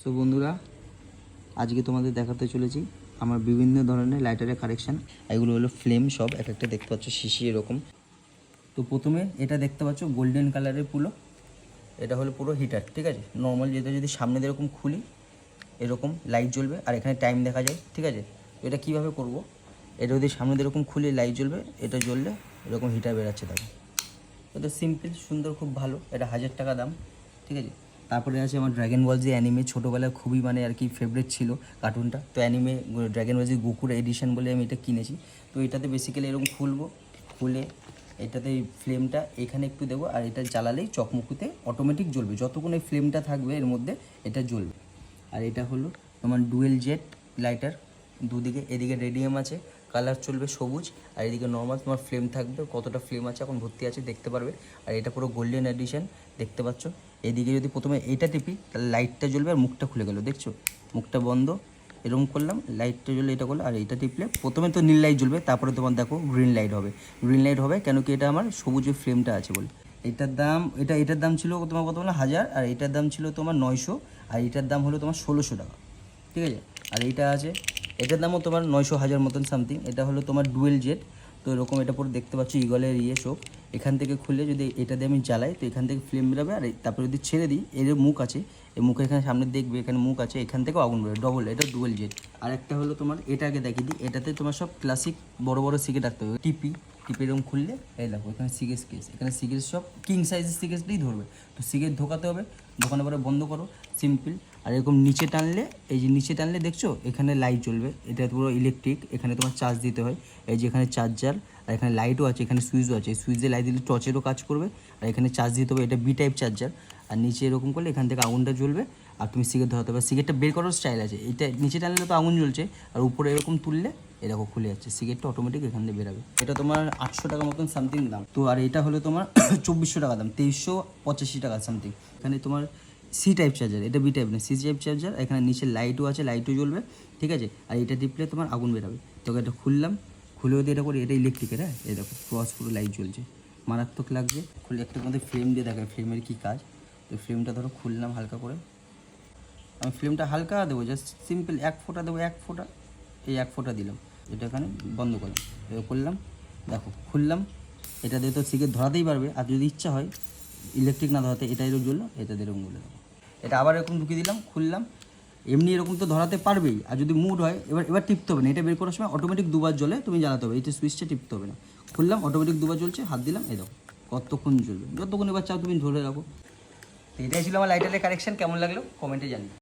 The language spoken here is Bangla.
সো বন্ধুরা, আজকে তোমাদের দেখাতে চলেছি আমার বিভিন্ন ধরনের লাইটারের কালেকশান। এগুলো হলো ফ্লেম, সব এক একটা দেখতে পাচ্ছ শিশি এরকম। তো প্রথমে এটা দেখতে পাচ্ছ গোল্ডেন কালারের পুরো, এটা হলো পুরো হিটার, ঠিক আছে। নর্মাল যেটা যদি সামনে এরকম খুলি এরকম লাইট জ্বলবে আর এখানে টাইম দেখা যায়, ঠিক আছে। এটা কিভাবে করব, এটা যদি সামনে এরকম খুলে লাইট জ্বলবে, এটা জ্বললে এরকম হিটার বেরাচ্ছে দেখো। এটা সিম্পল সুন্দর, খুব ভালো। এটা 1000 টাকা দাম, ঠিক আছে। তারপরে আছে আমার ড্র্যাগন বল, যে অ্যানিমে ছোটোবেলায় খুবই মানে আর কি ফেভারিট ছিল কার্টুনটা। তো অ্যানিমে ড্র্যাগন বল জি গোকুর এডিশন বলে আমি এটা কিনেছি। তো এটাতে বেসিক্যালি এরকম খুলে এটাতে ফ্লেমটা এখানে একটু দেবো আর এটা জ্বালালেই চকমকুতে অটোমেটিক জ্বলবে। যতক্ষণ এই ফ্লেমটা থাকবে এর মধ্যে এটা জ্বলবে। আর এটা হলো তোমার ডুয়েল জেট লাইটার, দুদিকে, এদিকে রেডিয়াম আছে, কালার চলবে সবুজ, আর এদিকে নর্মাল তোমার ফ্লেম থাকবে। কতটা ফ্লেম আছে এখন ভর্তি আছে দেখতে পারবে। আর এটা পুরো গোল্ডেন এডিশন দেখতে পাচ্ছ। এদিকে যদি প্রথমে এইটা টিপি তাহলে লাইটটা জ্বলবে আর মুখটা খুলে গেল, দেখছো মুখটা বন্ধ, এরকম করলাম লাইটটা জ্বলে এটা করলো। আর এইটা টিপলে প্রথমে তো নীল লাইট জ্বলবে, তারপরে তোমার দেখো গ্রিন লাইট হবে। গ্রিন লাইট হবে কেন কি, এটা আমার সবুজের ফ্লেমটা আছে বলে। এটার দাম ছিল তোমার কত বলো 1000, আর এটার দাম ছিল তোমার 900, আর এটার দাম হলো তোমার 1600 টাকা, ঠিক আছে। আর এইটা আছে, এটার দামও তোমার 900-1000 মতন সামথিং। এটা হলো তোমার ডুয়েল জেট। তো এরকম এটা পুরো দেখতে পাচ্ছ ইগলের সব। এখান থেকে খুললে যদি এটা দিয়ে আমি জ্বালাই তো এখান থেকে ফ্লেম বেরোবে, আর তারপরে যদি ছেড়ে দিই এর মুখ আছে, এই মুখে এখানে সামনে দেখবে এখানে মুখ আছে, এখান থেকেও আগুন বেরোবে ডবল। এটা ডুয়েল জেট। আর একটা হলো তোমার, এটা আগে দেখিয়ে দিই, এটাতে তোমার সব ক্লাসিক বড় বড় সিগারেট রাখতে হবে। টিপি এরকম খুললে এই দেখো এখানে সিগারেট কেস, এখানে সিগারেট সব কিং সাইজের সিগারেটই ধরবে। তো সিগারেট ঢোকাতে হবে, ঢোকানোর পরে বন্ধ করো, সিম্পল। আর এরকম নিচে টানলে, এই যে নিচে টানলে দেখছো এখানে লাইট জ্বলবে। এটা পুরো ইলেকট্রিক, এখানে তোমার চার্জ দিতে হয়। এই যে এখানে চার্জার, আর এখানে লাইটও আছে, এখানে সুইচও আছে। সুইচে লাইট দিলে টর্চেরও কাজ করবে, আর এখানে চার্জ দিতে হবে। এটা বি টাইপ চার্জার। আর নিচে এরকম করলে এখান থেকে আগুনটা জ্বলবে, আর তুমি সিগারেট ধরাতে হবে। সিগারেটটা বের করার স্টাইল আছে, এটা নিচে টানলে তো আগুন জ্বলছে, আর উপরে এরকম তুললে এরকম খুলে যাচ্ছে, সিগারেটটা অটোমেটিক এখান থেকে বেরাবে। এটা তোমার 800 টাকা মতন সামথিং দাম। তো আর এটা হলো তোমার 2400 টাকা দাম, 2385 টাকা সামথিং। এখানে তোমার সি টাইপ চার্জার, এটা বি টাইপ না, সি টাইপ চার্জার। এখানে নিচে লাইটও আছে, লাইটও জ্বলবে, ঠিক আছে। আর এটা টিপলে তোমার আগুন বেরাবে। তোকে এটা খুললাম, খুলে যদি এটা করি, এটা ইলেকট্রিকের, হ্যাঁ এই দেখো ক্রস পুরো লাইট জ্বলছে, মারাত্মক লাগছে। খুলে একটা মধ্যে ফ্লেম দিয়ে দেখায় ফ্লেমের কী কাজ। তো ফ্লেমটা ধরো খুললাম হালকা করে, আমি ফ্লেমটা হালকা দেবো, জাস্ট সিম্পল 1 ফোঁটা দেবো, 1 ফোঁটা, এই 1 ফোঁটা দিলাম। এটা এখানে বন্ধ করলাম, করলাম, দেখো খুললাম। এটা দিয়ে তো সিগারেট ধরাতেই পারবে, আর যদি ইচ্ছা হয় ইলেকট্রিক না ধরাতে এটা এরকম জ্বললো, এটা এরকম বলে দেবো। এটা আবার এরকম ঢুকিয়ে দিলাম, খুললাম। এমনি এরকম তো ধরাতে পারবেই, আর যদি মুড হয় এবার টিপতে হবে না। এটা বের করার সময় অটোমেটিক দুবার জ্বলে, তুমি জ্বালাতে হবে, এটা সুইচটা টিপতে হবে না। খুললাম, অটোমেটিক দুবার জ্বলছে, হাত দিলাম, এই দেখো কতক্ষণ জ্বলবে, যতক্ষণ এবার চাও তুমি ধরে রাখো। তো এটাই ছিল আমার লাইটারের কালেকশন। কেমন লাগলো কমেন্টে জানিও।